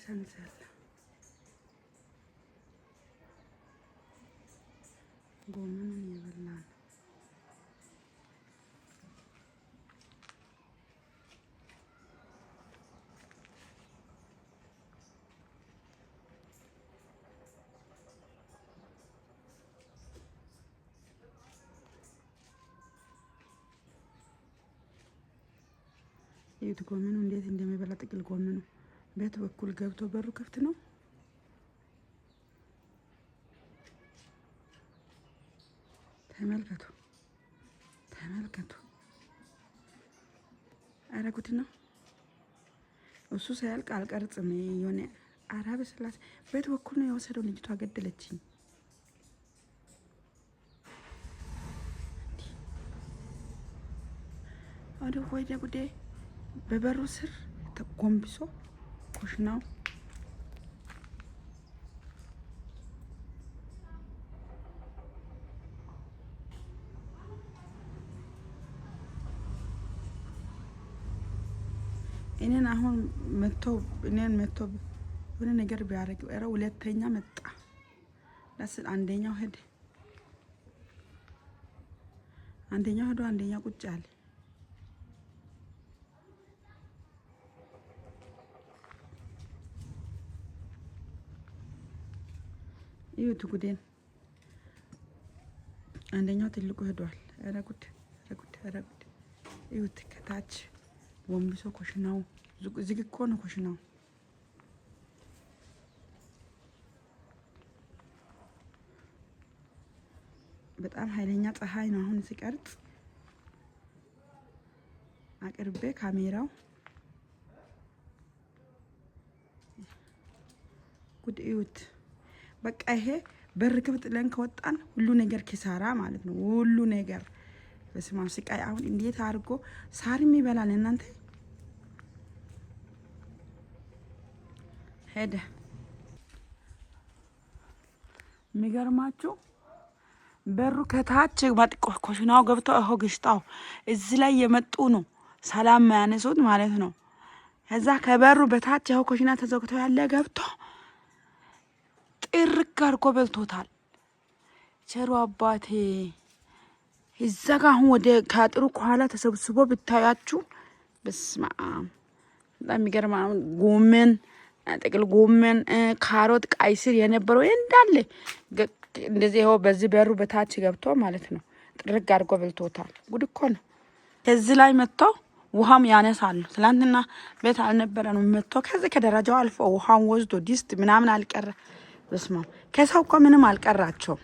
ሰንሰል ጎመኑን እየበላን ይሄ ጎመኑ እንዴት እንደሚበላ ጥቅል ጎመኑ ቤት በኩል ገብቶ በሩ ክፍት ነው። ተመልከቱ ተመልከቱ። ኧረ ጉድ ነው። እሱ ሳያልቅ አልቀርጽም። የሆነ አራበ ስላሴ ቤት በኩል ነው የወሰደው። ልጅቷ ገደለችኝ። ወደ ወይደ ጉዴ በበሩ ስር ተጎንብሶ ኩሽናው እኔን አሁን መጥቶ የሆነ ነገር ቢያደርግ ኧረ ሁለተኛ መጣ። አንደኛው ሄደ አንደኛው ቁጭ አለ። ይሁት ጉዴን አንደኛው ትልቁ ሄዷል። ኧረ ጉድ ይሁት ከታች ወንብሶ ኮሽናው ዝግ እኮ ነው ኮሽናው። በጣም ኃይለኛ ፀሐይ ነው። አሁን ሲቀርጽ አቅርቤ ካሜራው ጉድ ይሁት። በቃ ይሄ በር ክፍት ለን ከወጣን ሁሉ ነገር ኪሳራ ማለት ነው። ሁሉ ነገር በስማ ስቃይ። አሁን እንዴት አድርጎ ሳርም ይበላል እናንተ። ሄደ የሚገርማችሁ በሩ ከታች ማጥቆ ኮሽናው ገብቶ እሆ ግሽጣው እዚህ ላይ የመጡ ነው ሰላም ማያነሱት ማለት ነው። ከዛ ከበሩ በታች ያው ኮሽና ተዘግቶ ያለ ገብቶ ጥርቅ አድርጎ በልቶታል። ቸሩ አባቴ እዛ ጋር አሁን ወደ ካጥሩ ከኋላ ተሰብስቦ ብታያችሁ በስመ አብ በጣም የሚገርም ጎመን፣ ጥቅል ጎመን፣ ካሮት፣ ቀይ ስር የነበረው እንዳለ እንደዚህ ይኸው በዚህ በሩ በታች ገብቶ ማለት ነው ጥርግ አድርጎ በልቶታል። ጉድ እኮ ነው። ከዚህ ላይ መጥቶ ውሃም ያነሳሉ። ትላንትና ቤት አልነበረ ነው መጥቶ ከዚህ ከደረጃው አልፎ ውሃን ወስዶ ዲስት ምናምን አልቀረ። በስመ አብ ከሰው እኮ ምንም አልቀራቸውም።